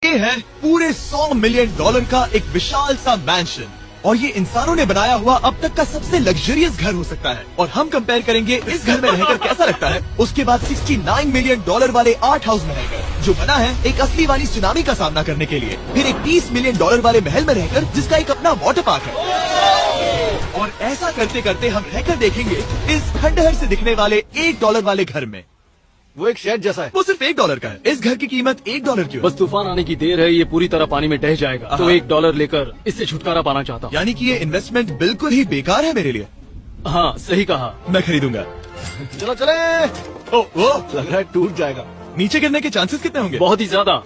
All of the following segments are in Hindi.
ये है पूरे $100 मिलियन का एक विशाल सा मैंशन और ये इंसानों ने बनाया हुआ अब तक का सबसे लग्जरियस घर हो सकता है। और हम कंपेयर करेंगे इस घर में रहकर कैसा लगता है उसके बाद $69 मिलियन वाले आर्ट हाउस में रहकर, जो बना है एक असली वाली सुनामी का सामना करने के लिए। फिर एक $30 मिलियन वाले महल में रहकर जिसका एक अपना वाटर पार्क है। और ऐसा करते करते हम रहकर देखेंगे इस खंडहर से दिखने वाले $1 वाले घर में। वो एक शेड जैसा है। वो सिर्फ $1 का है। इस घर की कीमत $1 क्यों? बस तूफान आने की देर है, ये पूरी तरह पानी में ढह जाएगा, तो $1 लेकर इससे छुटकारा पाना चाहता हूँ। यानी कि ये इन्वेस्टमेंट बिल्कुल ही बेकार है मेरे लिए। हाँ सही कहा। मैं खरीदूंगा। चलो चले। ओ, लग रहा है टूट जाएगा। नीचे गिरने के चांसेस कितने होंगे? बहुत ही ज्यादा।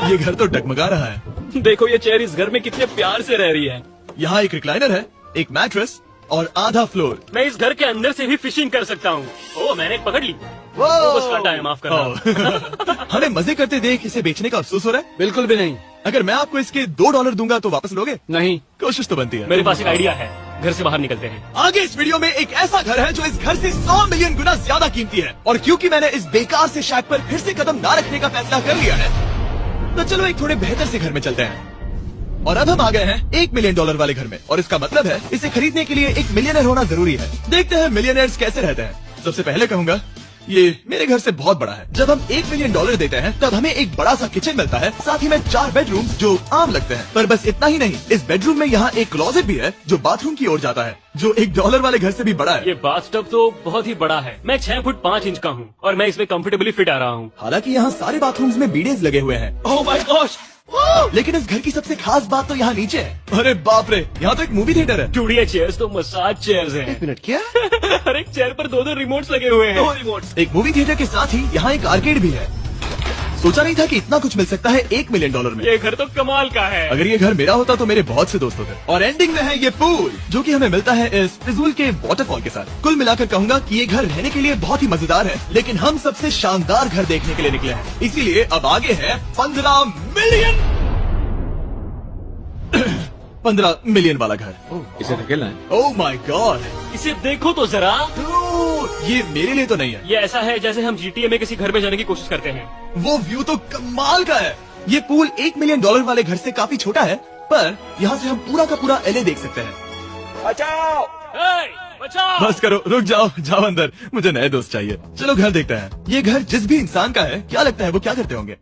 ये घर तो डगमगा रहा है। देखो ये चेयर इस घर में कितने प्यार से रह रही है। यहाँ एक रिक्लाइनर है, एक मैट्रेस और आधा फ्लोर। मैं इस घर के अंदर से भी फिशिंग कर सकता हूँ। ओ मैंने एक पकड़ ली। बस काटा है, माफ करना। हमें मजे करते देख इसे बेचने का अफसोस हो रहा है? बिल्कुल भी नहीं। अगर मैं आपको इसके $2 दूंगा तो वापस लोगे? नहीं, कोशिश तो बनती है। मेरे पास एक आइडिया है, घर से बाहर निकलते हैं। आगे इस वीडियो में एक ऐसा घर है जो इस घर से 100 मिलियन गुना ज्यादा कीमती है। और क्योंकि मैंने इस बेकार से शैक पर फिर से कदम ना रखने का फैसला कर लिया है, तो चलो एक थोड़े बेहतर से घर में चलते हैं। और अब हम आ गए हैं $1 मिलियन वाले घर में, और इसका मतलब है इसे खरीदने के लिए एक मिलियनर होना जरूरी है। देखते हैं मिलियनर्स कैसे रहते हैं। सबसे पहले कहूंगा ये मेरे घर से बहुत बड़ा है। जब हम $1 मिलियन देते हैं तब हमें एक बड़ा सा किचन मिलता है, साथ ही में 4 बेडरूम जो आम लगते हैं। पर बस इतना ही नहीं, इस बेडरूम में यहाँ एक क्लोजेट भी है जो बाथरूम की ओर जाता है, जो $1 वाले घर से भी बड़ा है। ये बाथटब तो बहुत ही बड़ा है। मैं 6 फुट 5 इंच का हूँ और मैं इसमें कंफर्टेबली फिट आ रहा हूँ। हालांकि यहाँ सारे बाथरूम्स में बीडेज लगे हुए हैं। Oh my gosh! लेकिन इस घर की सबसे खास बात तो यहाँ नीचे है। अरे बाप रे, यहाँ तो एक मूवी थिएटर है। टूडिया चेयर्स तो मसाज चेयर्स हैं। एक मिनट, क्या? हर एक चेयर पर 2-2 रिमोट्स लगे हुए हैं। 2 रिमोट्स। एक मूवी थिएटर के साथ ही यहाँ एक आर्केड भी है। सोचा नहीं था कि इतना कुछ मिल सकता है $1 मिलियन में। ये घर तो कमाल का है। अगर ये घर मेरा होता तो मेरे बहुत से दोस्त होते। और एंडिंग में है ये पूल, जो कि हमें मिलता है इस फिजूल के वाटरफॉल के साथ। कुल मिलाकर कहूंगा कि ये घर रहने के लिए बहुत ही मजेदार है, लेकिन हम सबसे शानदार घर देखने के लिए निकले हैं। इसीलिए अब आगे है 15 मिलियन वाला घर। इसे धकेलना है। ओह माय गॉड, इसे देखो तो जरा। ये मेरे लिए तो नहीं है। ये ऐसा है जैसे हम GTA में किसी घर में जाने की कोशिश करते हैं। वो व्यू तो कमाल का है। ये पूल $1 मिलियन वाले घर से काफी छोटा है, पर यहाँ से हम पूरा का पूरा LA देख सकते हैं। बचाओ! बचाओ! बस करो, रुक जाओ, जाओ अंदर, मुझे नए दोस्त चाहिए। चलो घर देखते हैं। ये घर जिस भी इंसान का है, क्या लगता है वो क्या करते होंगे?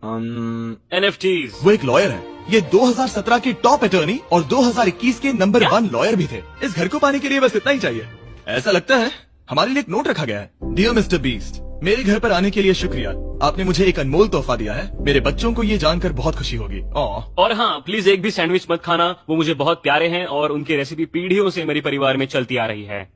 NFTs। वो एक लॉयर है। ये 2017 के टॉप अटॉर्नी और 2021 के नंबर 1 लॉयर भी थे। इस घर को पाने के लिए बस इतना ही चाहिए। ऐसा लगता है हमारे लिए एक नोट रखा गया है। डियर मिस्टर बीस्ट, मेरे घर पर आने के लिए शुक्रिया। आपने मुझे एक अनमोल तोहफा दिया है। मेरे बच्चों को ये जानकर बहुत खुशी होगी। और हाँ, प्लीज एक भी सैंडविच मत खाना, वो मुझे बहुत प्यारे हैं और उनकी रेसिपी पीढ़ियों से मेरे परिवार में चलती आ रही है।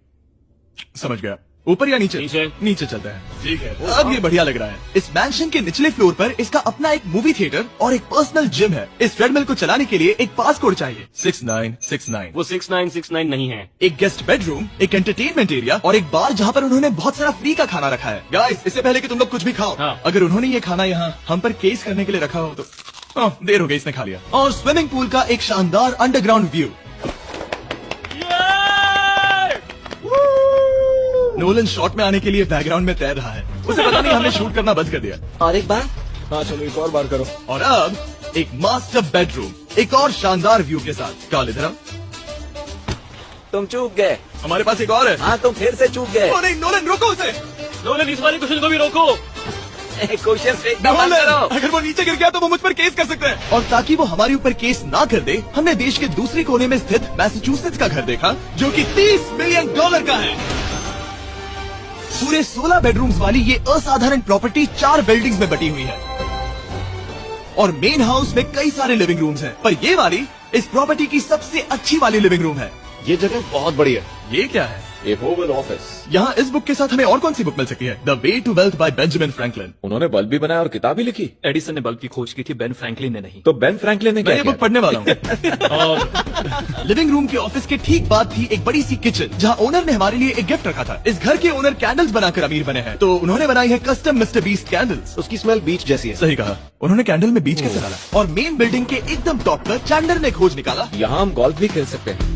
समझ गया। ऊपर या नीचे? नीचे। नीचे चलते हैं। ठीक है, अब ये बढ़िया लग रहा है। इस मैंशन के निचले फ्लोर पर इसका अपना एक मूवी थिएटर और एक पर्सनल जिम है। इस ट्रेडमिल को चलाने के लिए एक पासकोड चाहिए, 6969। वो 6969 नहीं है। एक गेस्ट बेडरूम, एक एंटरटेनमेंट एरिया और एक बार जहाँ पर उन्होंने बहुत सारा फ्री का खाना रखा है। गाइस, इससे पहले कि तुम लोग कुछ भी खाओ, हाँ। अगर उन्होंने ये खाना यहाँ हम पर केस करने के लिए रखा हो तो देर हो गई, इसने खा लिया। और स्विमिंग पूल का एक शानदार अंडरग्राउंड व्यू। नोलन शॉट में आने के लिए बैकग्राउंड में तैर रहा है। उसे पता नहीं हमने शूट करना बंद कर दिया। और एक बार? हाँ चलो, एक और बार करो। और अब एक मास्टर बेडरूम, एक और शानदार व्यू के साथ। काल इधर आओ। तुम चूक गए। हमारे पास एक और है। हाँ, तुम फिर से चूक गए। ओ नहीं, नोलन रोको उसे। नोलन, इस वाले क्वेश्चन को भी रोको। क्वेश्चन फेंकना बंद नोलन, करो। अगर वो नीचे गिर गया तो वो मुझ पर केस कर सकते हैं। और ताकि वो हमारे ऊपर केस ना कर दे, हमने देश के दूसरे कोने में स्थित मैसाचुसेट्स का घर देखा, जो कि $30 मिलियन का है। पूरे 16 बेडरूम्स वाली ये असाधारण प्रॉपर्टी 4 बिल्डिंग्स में बटी हुई है और मेन हाउस में कई सारे लिविंग रूम्स हैं, पर ये वाली इस प्रॉपर्टी की सबसे अच्छी वाली लिविंग रूम है। ये जगह बहुत बड़ी है। ये क्या है? एक ओवल ऑफिस। यहाँ इस बुक के साथ हमें और कौन सी बुक मिल सकती है? The way to wealth by Benjamin Franklin. उन्होंने बल्ब भी बनाया और किताब भी लिखी। एडिसन ने बल्ब की खोज की थी, बेन फ्रैंकलिन ने नहीं। तो बेन फ्रैंकलिन ने मैं क्या ये बुक पढ़ने वाला हूँ। लिविंग रूम के ऑफिस के ठीक बाद थी एक बड़ी सी किचन, जहाँ ओनर ने हमारे लिए एक गिफ्ट रखा था। इस घर के ओनर कैंडल्स बनाकर अमीर बने हैं, तो उन्होंने बनाई है कस्टम मिस्टर बीस्ट कैंडल्स। उसकी स्मेल बीच जैसी है। सही कहा, उन्होंने कैंडल में बीच कैसे डाला। और मेन बिल्डिंग के एकदम टॉप पर चैंडलर ने खोज निकाला यहाँ हम गोल्फ भी खेल सकते हैं।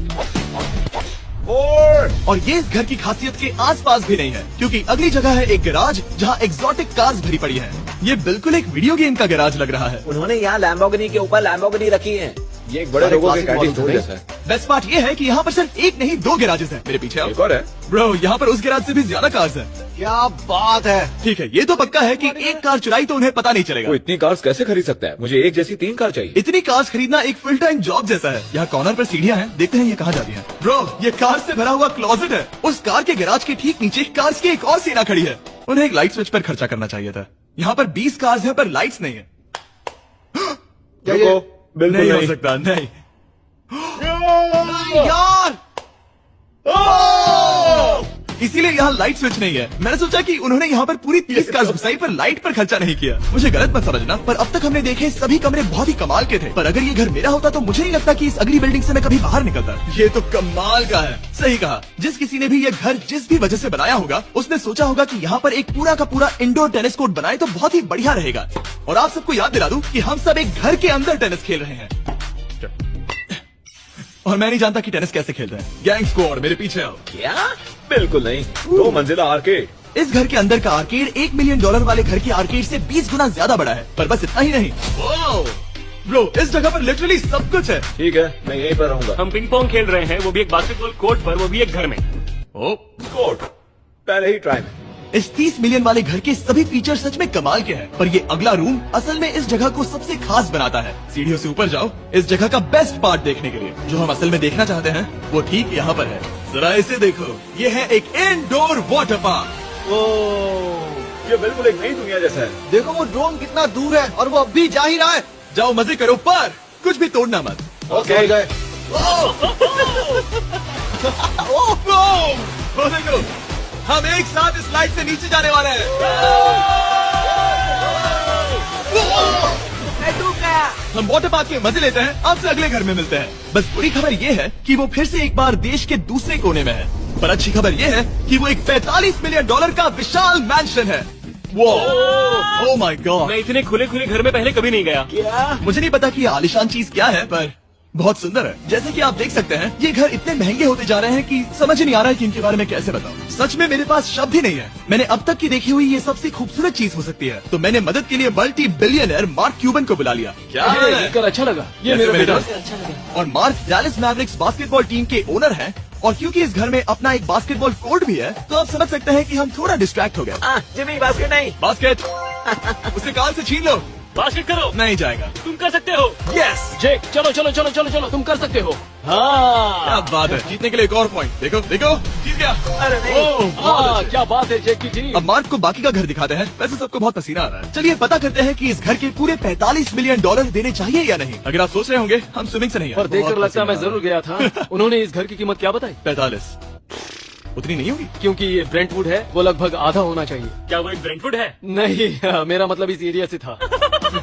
4. और ये इस घर की खासियत के आसपास भी नहीं है, क्योंकि अगली जगह है एक गैराज जहाँ एग्जॉटिक कार्स भरी पड़ी हैं। ये बिल्कुल एक वीडियो गेम का गैराज लग रहा है। उन्होंने यहाँ लैम्बोर्गिनी के ऊपर लैम्बोर्गिनी रखी है। ये एक बड़े अरे लोगों के classic कैंटीन models स्टोर हैं। जैसा है। बेस्ट पार्ट ये है कि यहाँ पर सिर्फ एक नहीं 2 गैराजेस हैं। मेरे पीछे आओ। एक और है। ब्रो, यहाँ पर उस गैराज से भी ज्यादा कार्स हैं। क्या बात है। ठीक है, ये तो पक्का है कि एक कार चुराई तो उन्हें पता नहीं चलेगा। वो इतनी कार्स कैसे खरीद सकता है? मुझे एक जैसी 3 कार चाहिए। इतनी कार्स खरीदना एक फुल टाइम जॉब जैसा है। यहाँ कॉर्नर पर सीढ़ियाँ हैं, देखते हैं ये कहाँ जाती हैं। ब्रो, ये कार से भरा हुआ क्लोजेट है। उस कार के गैराज के ठीक नीचे कार्स की एक और सीना खड़ी है। उन्हें एक लाइट स्विच पर खर्चा करना चाहिए था। यहाँ पर 20 कार्स हैं पर लाइट्स नहीं है। क्या ये- रुको, बिल्कुल नहीं हो नहीं। सकता, नहीं यार। इसीलिए यहाँ लाइट स्विच नहीं है। मैंने सोचा कि उन्होंने यहाँ पर पूरी 30 कार्स घुसाई पर लाइट पर खर्चा नहीं किया। मुझे गलत मत समझना, पर अब तक हमने देखे सभी कमरे बहुत ही कमाल के थे। पर अगर ये घर मेरा होता तो मुझे नहीं लगता कि इस अगली बिल्डिंग से मैं कभी बाहर निकलता। ये तो कमाल का है। सही कहा, जिस किसी ने भी ये घर जिस भी वजह से बनाया होगा, उसने सोचा होगा कि यहाँ पर एक पूरा का पूरा इंडोर टेनिस कोर्ट बनाए तो बहुत ही बढ़िया रहेगा। और आप सबको याद दिला दूं कि हम सब एक घर के अंदर टेनिस खेल रहे हैं। और मैं नहीं जानता कि टेनिस कैसे खेलते हैं। गैंग स्क्वाड, मेरे पीछे आओ। क्या? बिल्कुल नहीं। 2 मंजिला आर्केड। इस घर के अंदर का आर्केड $1 मिलियन वाले घर के आर्केड से 20 गुना ज्यादा बड़ा है। पर बस इतना ही नहीं, ब्रो, इस जगह पर लिटरली सब कुछ है। ठीक है, मैं यहीं पर रहूंगा। हम पिंग पोंग खेल रहे हैं, वो भी एक बास्केटबॉल कोर्ट पर, वो भी एक घर में। ओ, कोर्ट पहले ही ट्राई में। इस 30 मिलियन वाले घर के सभी फीचर सच में कमाल के हैं। पर ये अगला रूम असल में इस जगह को सबसे खास बनाता है। सीढ़ियों से ऊपर जाओ इस जगह का बेस्ट पार्ट देखने के लिए। जो हम असल में देखना चाहते हैं वो ठीक यहाँ पर है। जरा इसे देखो, ये है एक इंडोर वाटर पार्क। ये बिल्कुल एक नई दुनिया जैसा है। देखो वो ड्रोन कितना दूर है और वो अब भी जा ही रहा है। जाओ मजे करो, पर कुछ भी तोड़ना मत। समझ गए। वो देखो, हम एक साथ इस लाइट से नीचे जाने वाले हैं। हम वाटर पार्क के मजे लेते हैं, आपसे अगले घर में मिलते हैं। बस बुरी खबर ये है कि वो फिर से एक बार देश के दूसरे कोने में है। पर अच्छी खबर ये है कि वो एक $45 मिलियन का विशाल मैंशन है। ओह माय गॉड, मैं इतने खुले खुले घर में पहले कभी नहीं गया। क्या? मुझे नहीं पता कि ये आलिशान चीज क्या है, पर बहुत सुंदर है। जैसे कि आप देख सकते हैं, ये घर इतने महंगे होते जा रहे हैं कि समझ ही नहीं आ रहा है कि इनके बारे में कैसे बताऊं। सच में मेरे पास शब्द ही नहीं है। मैंने अब तक की देखी हुई ये सबसे खूबसूरत चीज हो सकती है। तो मैंने मदद के लिए मल्टी बिलियनर मार्क क्यूबन को बुला लिया। क्या हाल है? अच्छा लगा। ये मेरे बेटा और mark Dallas Mavericks basketball team के ओनर हैं। और क्योंकि इस घर में अपना एक बास्केटबॉल कोर्ट भी है, तो आप समझ सकते हैं कि हम थोड़ा डिस्ट्रैक्ट हो गए। जिमी बास्केट नहीं। बास्केट उसे कान से छीन लो। बास्केट करो, नहीं जाएगा। तुम कर सकते हो। यस, जेक चलो चलो चलो चलो चलो तुम कर सकते हो। क्या हाँ बात है। जीतने के लिए एक और पॉइंट। देखो देखो, जीत गया। अरे नहीं। ओह, बहुत हाँ, अच्छे। क्या बात है जेक की टीम। अब मार्क को बाकी का घर दिखाते हैं। वैसे सबको बहुत पसीना आ रहा है। चलिए पता करते हैं कि इस घर के पूरे $45 मिलियन देने चाहिए या नहीं। अगर आप सोच रहे होंगे हम स्विमिंग से नहीं आए। पर देखकर बहुत लगता है मैं पसीना आ जरूर गया था। उन्होंने इस घर की कीमत क्या बताई? 45 उतनी नहीं होगी। क्योंकि ये ब्रेंटवुड है, वो लगभग आधा होना चाहिए। क्या वो एक ब्रेंटफुड है? नहीं मेरा मतलब इस एरिया से था।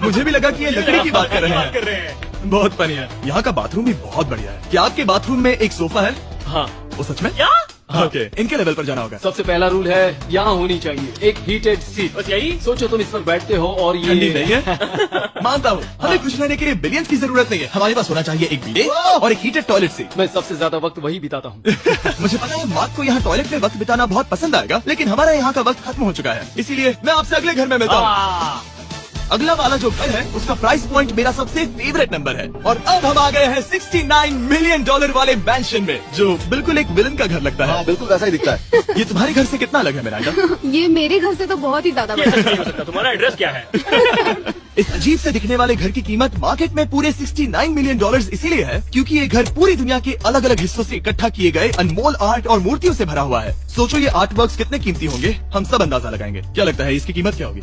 मुझे भी लगा कि ये लकड़ी की बात कर रहे बात कर हैं। रहे हैं। बहुत फनी है। यहाँ का बाथरूम भी बहुत बढ़िया है। क्या आपके बाथरूम में एक सोफा है? हाँ, वो सच में? क्या? ओके, इनके लेवल पर जाना होगा। सबसे पहला रूल है यहाँ होनी चाहिए एक हीटेड सीट। बस यही? सोचो तुम इस पर बैठते हो और ये ठंडी नहीं है। मानता हूँ, हमें खुश रहने के लिए बिलियंस की जरूरत नहीं है। हमारे पास होना चाहिए एक बिdet और एक हीटेड टॉयलेट सीट। मैं सबसे ज्यादा वक्त वही बिताता हूँ। मुझे पता है मार्क को यहाँ टॉयलेट में वक्त बिताना बहुत पसंद आएगा, लेकिन हमारा यहाँ का वक्त खत्म हो चुका है। इसीलिए मैं आपसे अगले घर में मिलता हूँ। अगला वाला जो घर है उसका प्राइस पॉइंट मेरा सबसे फेवरेट नंबर है। और अब हम आ गए हैं $69 मिलियन वाले मैंशन में, जो बिल्कुल एक विलन का घर लगता हाँ है। बिल्कुल वैसा ही दिखता है। ये तुम्हारे घर से कितना अलग है मिरांडा? ये मेरे घर से तो बहुत ही ज्यादा ये बड़ा सच नहीं हो सकता। तुम्हारा एड्रेस क्या है? इस अजीब से दिखने वाले घर की कीमत मार्केट में पूरे $69 मिलियन इसीलिए है क्योंकि ये घर पूरी दुनिया के अलग अलग हिस्सों से इकट्ठा किए गए अनमोल आर्ट और मूर्तियों से भरा हुआ है। सोचो ये आर्ट वर्क्स कितने कीमती होंगे, हम सब अंदाजा लगाएंगे। क्या लगता है इसकी कीमत क्या होगी?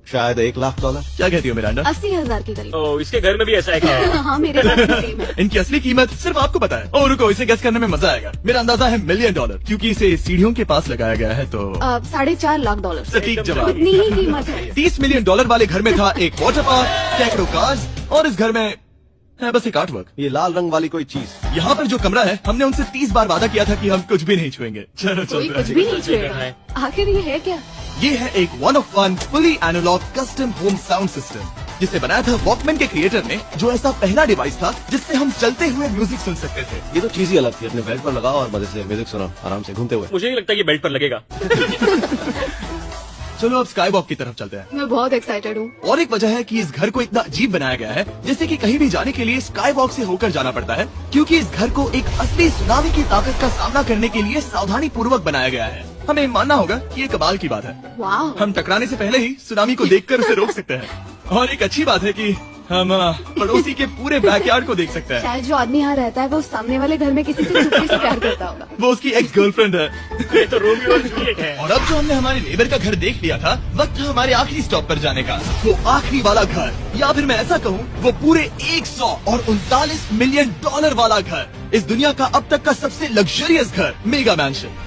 शायद $1 लाख। क्या कहती हो मिरांडा? 80,000 के करीब। ओ, इसके घर में भी ऐसा है क्या? हाँ मेरे घर में सेम है। इनकी असली कीमत सिर्फ आपको पता है। और रुको, इसे गेस करने में मजा आएगा। मेरा अंदाजा है $1 मिलियन, क्योंकि इसे सीढ़ियों के पास लगाया गया है। तो $4.5 लाख। सटीक जवाब। इतनी ही कीमत है। $30 मिलियन वाले घर में था एक वाटर पार्क, सैकड़ों कार्स और इस घर में है बस एक आर्ट वर्क। ये लाल रंग वाली कोई चीज। यहाँ पर जो कमरा है, हमने उनसे 30 बार वादा किया था कि हम कुछ भी नहीं छुएंगे। चलो कोई चलते कुछ हैं। भी नहीं छुएगा। आखिर ये है क्या? ये है एक 1 of 1 fully analogue custom home sound system. जिसे बनाया था वॉकमैन के क्रिएटर ने, जो ऐसा पहला डिवाइस था जिससे हम चलते हुए म्यूजिक सुन सकते थे। ये तो चीज ही अलग थी। अपने बेल्ट पर लगाओ और मजे से म्यूजिक सुनो आराम से घूमते हुए। मुझे नहीं लगता ये बेल्ट पर लगेगा। चलो अब स्काई वॉक की तरफ चलते हैं। मैं बहुत एक्साइटेड हूँ। और एक वजह है कि इस घर को इतना अजीब बनाया गया है, जैसे कि कहीं भी जाने के लिए स्काई वॉक से होकर जाना पड़ता है, क्योंकि इस घर को एक असली सुनामी की ताकत का सामना करने के लिए सावधानी पूर्वक बनाया गया है। हमें मानना होगा कि ये कमाल की बात है। वाह। हम टकराने से पहले ही सुनामी को देखकर उसे रोक सकते हैं। और एक अच्छी बात है कि हम पड़ोसी के पूरे बैकयार्ड को देख सकते हैं। शायद जो आदमी यहाँ रहता है वो सामने वाले घर में किसी से चुपके से प्यार करता होगा। वो उसकी एक्स गर्लफ्रेंड है। ये तो रोमियो और जूलियट है। और अब जो हमने हमारे नेबर का घर देख लिया था, वक्त था हमारे आखिरी स्टॉप पर जाने का। वो आखिरी वाला घर, या फिर मैं ऐसा कहूँ, वो पूरे 139 मिलियन डॉलर वाला घर, इस दुनिया का अब तक का सबसे लग्जरियस घर, मेगा मैंशन।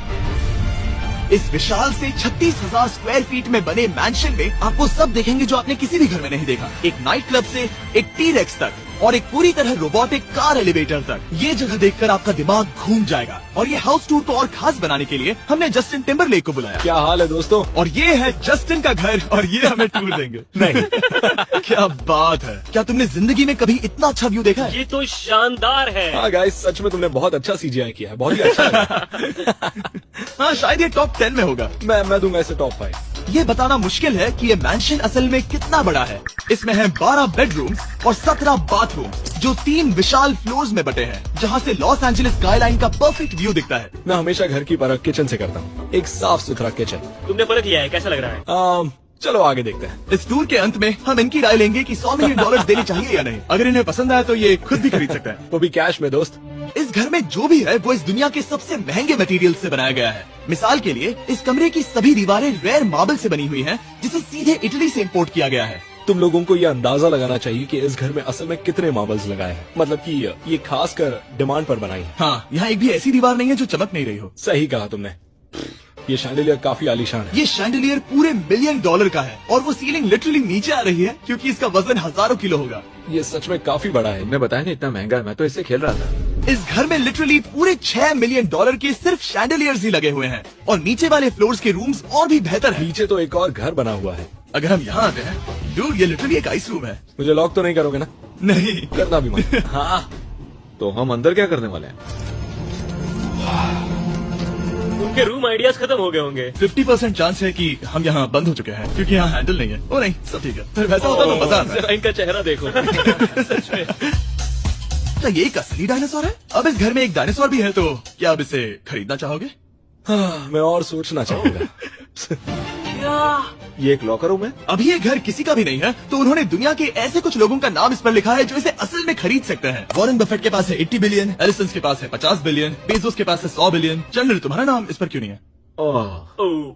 इस विशाल से 36,000 स्क्वायर फीट में बने मैंशन में आपको सब देखेंगे जो आपने किसी भी घर में नहीं देखा। एक नाइट क्लब से एक टी-रेक्स तक और एक पूरी तरह रोबोटिक कार एलिवेटर तक। ये जगह देखकर आपका दिमाग घूम जाएगा। और ये हाउस टूर को और खास बनाने के लिए हमने जस्टिन टिम्बरलेक को बुलाया। क्या हाल है दोस्तों? और ये है जस्टिन का घर और ये हमें टूर देंगे। नहीं क्या बात है, क्या तुमने जिंदगी में कभी इतना अच्छा व्यू देखा है? ये तो शानदार है। हाँ गाइस, सच में तुमने बहुत अच्छा CGI किया है, बहुत ही अच्छा लगा। हाँ शायद ये टॉप 10 में होगा। मैं दूंगा इसे टॉप 5। ये बताना मुश्किल है कि ये मैंशन असल में कितना बड़ा है। इसमें है 12 बेडरूम्स और 17 बाथरूम्स, जो 3 विशाल फ्लोर्स में बटे हैं, जहाँ से लॉस एंजलिस स्काईलाइन का परफेक्ट व्यू दिखता है। मैं हमेशा घर की परख किचन से करता हूँ। एक साफ सुथरा किचन। तुमने परख लिया है, कैसा लग रहा है? चलो आगे देखते हैं। इस टूर के अंत में हम इनकी राय लेंगे कि $100 मिलियन देने चाहिए या नहीं। अगर इन्हें पसंद आया तो ये खुद भी खरीद सकते हैं। वो भी कैश में दोस्त। इस घर में जो भी है वो इस दुनिया के सबसे महंगे मटेरियल से बनाया गया है। मिसाल के लिए इस कमरे की सभी दीवारें रेयर मार्बल से बनी हुई हैं, जिसे सीधे इटली से इंपोर्ट किया गया है। तुम लोगों को ये अंदाजा लगाना चाहिए कि इस घर में असल में कितने मार्बल्स लगाए हैं। मतलब कि ये खास कर डिमांड पर बनाई है। हाँ, यहाँ एक भी ऐसी दीवार नहीं है जो चमक नहीं रही हो। सही कहा तुमने। ये शैंडिलियर काफी आलीशान है। ये शैंडिलियर पूरे $1 मिलियन का है और वो सीलिंग लिटरली नीचे आ रही है, क्योंकि इसका वजन हजारों किलो होगा। ये सच में काफी बड़ा है। तुमने बताया ना इतना महंगा है, मैं तो इससे खेल रहा था। इस घर में लिटरली पूरे $6 मिलियन के सिर्फ शैंडिलियर्स ही लगे हुए हैं। और नीचे वाले फ्लोर्स के रूम्स और भी बेहतर हैं। नीचे तो एक और घर बना हुआ है। अगर हम यहाँ आते हैं, डूड, ये लिटरली एक आइस रूम है। मुझे लॉक तो नहीं करोगे ना? नहीं करना भी मत। हाँ, तो हम अंदर क्या करने वाले हैं? उनके रूम आइडियाज खत्म हो गए होंगे। 50% चांस है कि हम यहाँ बंद हो चुके हैं, क्योंकि यहाँ हैंडल नहीं है। ओ नहीं, सब ठीक है। पर वैसा होता तो मजा आता। जरा इनका चेहरा देखो। सच में। क्या ये एक असली डायनासोर है? अब इस घर में एक डायनासोर भी है, तो क्या आप इसे खरीदना चाहोगे? हाँ, मैं और सोचना चाहूंगा। ये एक लॉकर रूम है? अभी ये घर किसी का भी नहीं है, तो उन्होंने दुनिया के ऐसे कुछ लोगों का नाम इस पर लिखा है जो इसे असल में खरीद सकते हैं। वॉरेन बफेट के पास है 80 बिलियन, एलिसन के पास है 50 बिलियन, बेजोस के पास है 100 बिलियन। चंद्र, तुम्हारा नाम इस पर क्यों नहीं है? ओह, ओह,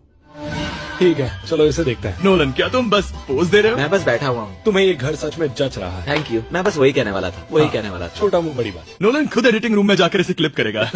ठीक है, चलो इसे देखते हैं। नोलन, क्या तुम बस पोज दे रहे हो? मैं बस बैठा हुआ हूँ। तुम्हें ये घर सच में जच रहा है। Thank you. मैं बस वही कहने वाला था, वही कहने वाला था। छोटा मुंह बड़ी बात। नोलन खुद एडिटिंग रूम में जाकर इसे क्लिप करेगा।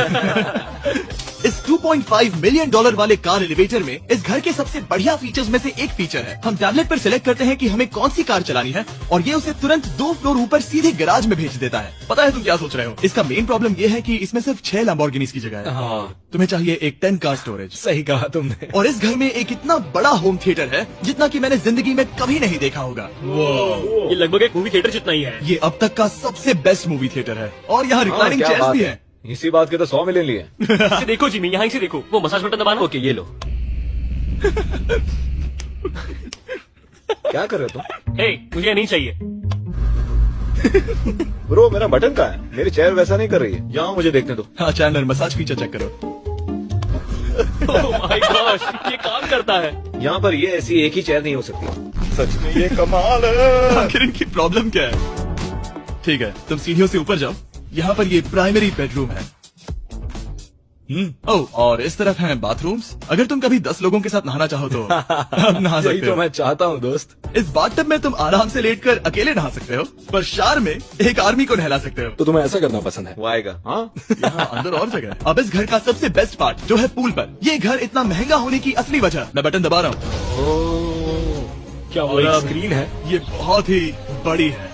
इस $2.5 मिलियन वाले कार एलिवेटर में इस घर के सबसे बढ़िया फीचर्स में से एक फीचर है। हम टैबलेट पर सिलेक्ट करते हैं कि हमें कौन सी कार चलानी है और ये उसे तुरंत 2 फ्लोर ऊपर सीधे गैराज में भेज देता है। पता है तुम क्या सोच रहे हो? इसका मेन प्रॉब्लम ये है कि इसमें सिर्फ 6 लैम्बोर्गिनीज की जगह है। हाँ, तुम्हें चाहिए एक 10 कार स्टोरेज। सही कहा तुमने। और इस घर में एक इतना बड़ा होम थिएटर है जितना कि मैंने जिंदगी में कभी नहीं देखा होगा। ये लगभग एक मूवी थिएटर जितना ही है। ये अब तक का सबसे बेस्ट मूवी थिएटर है और यहाँ रिक्लाइनिंग क्या चेयर्स बात भी है। है। इसी बात के तो 100 मिलियन लिए। इसे देखो जिमी, यहाँ से देखो, वो मसाज बटन दबाना। ओके, ये लो। क्या कर रहे हो तुम? हे, मुझे नहीं चाहिए। ब्रो, मेरा बटन कहाँ है? मेरी चेयर वैसा नहीं कर रही है। यहाँ मुझे देखने दो। हाँ चैंडलर, मसाज फीचर चेक करो। ओह माय गॉश, ये काम करता है। यहाँ पर ये ऐसी एक ही चेयर नहीं हो सकती। सच में ये कमाल है। आखिर इनकी प्रॉब्लम क्या है? ठीक है, तुम सीढ़ियों से ऊपर जाओ। यहाँ पर ये प्राइमरी बेडरूम है। ओह, और इस तरफ हैं बाथरूम्स। अगर तुम कभी 10 लोगों के साथ नहाना चाहो तो अब नहा यही सकते तो हो। मैं चाहता हूँ दोस्त। इस बाथटब में तुम आराम से लेटकर अकेले नहा सकते हो, पर शार में एक आर्मी को नहला सकते हो। तो तुम्हें ऐसा करना पसंद है? वो आएगा। हाँ, यहाँ अंदर और जगह है। अब इस घर का सबसे बेस्ट पार्ट जो है पूल पर। ये घर इतना महंगा होने की असली वजह, मैं बटन दबा रहा हूँ। ओह, क्या वो और एक अब स्क्रीन है? ये बहुत ही बड़ी है।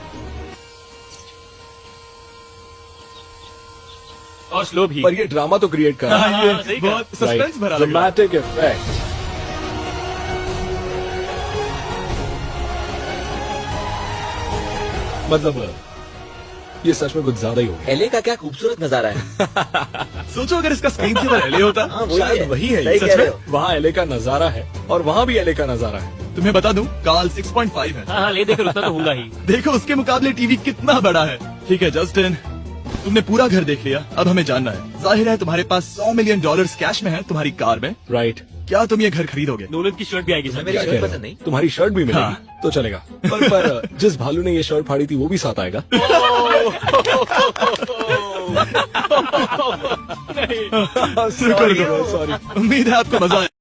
और स्लो भी। पर ये ड्रामा तो क्रिएट कर रहा है। हाँ, ये सही कहा। बहुत सस्पेंस भरा लग रहा है। Dramatic effect. मतलब ये सच में कुछ ज्यादा ही हो गया। एलए का क्या खूबसूरत नजारा है। सोचो अगर इसका स्क्रीन सेवर एलए होता। हाँ, वही शायद है। वही है सही ये, कह सच रहे में हो। वहाँ एले का नजारा है और वहाँ भी एले का नजारा है। तुम्हें बता दूं कार्ल 6.5 है। हाँ हाँ, ले देकर उतना तो होगा ही। देखो उसके मुकाबले टीवी कितना बड़ा है। ठीक है जस्टिन, तुमने पूरा घर देख लिया, अब हमें जानना है। जाहिर है तुम्हारे पास $100 मिलियन कैश में है तुम्हारी कार में। राइट। क्या तुम ये घर खरीदोगे? नोलन की शर्ट भी आएगी सर। मेरी क्या शर्ट कह रहे पसंद हो? नहीं। तुम्हारी शर्ट भी मिलेगी हाँ। तो चलेगा। पर जिस भालू ने ये शर्ट फाड़ी थी वो भी साथ आएगा। शुक्र करो, सॉरी। उम्मीद है आपको मजा आया।